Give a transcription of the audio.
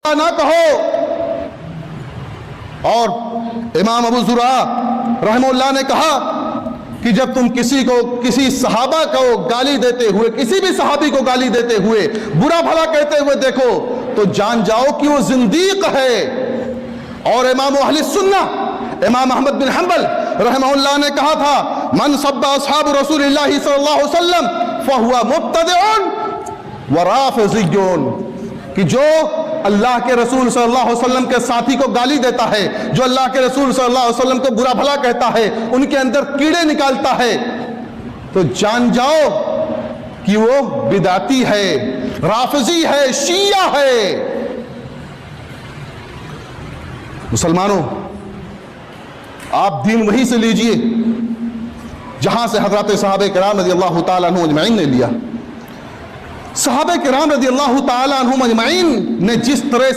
ना कहो। और इमाम अबू ज़ुरा रहमतुल्लाह ने कहा कि जब तुम किसी सहाबा को गाली देते हुए, किसी भी सहाबी को गाली देते हुए, बुरा भला कहते हुए देखो तो जान जाओ कि वो जिंदीक है। और इमाम अहले सुन्नह इमाम अहमद बिन हंबल रहमतुल्लाह ने कहा था, मन सब्बा असहाब रसूलिल्लाह सल्लल्लाहु अलैहि वसल्लम फहुवा मुब्तदिउन व राफिज़ियुन, कि जो अल्लाह के रसूल सल्लल्लाहु अलैहि वसल्लम के साथी को गाली देता है, जो अल्लाह के रसूल सल्लल्लाहु अलैहि वसल्लम को बुरा भला कहता है, उनके अंदर कीड़े निकालता है, तो जान जाओ कि वो बिदाती है, राफिजी है, शिया है। मुसलमानों, आप दीन वहीं से लीजिए जहां से हजरत सहाबे किराम रज़ियल्लाहु ताला अन्हुम अजमईन ने लिया। सहाबे किराम रज़ियल्लाहु ताला अन्हुम अजमईन ने जिस तरह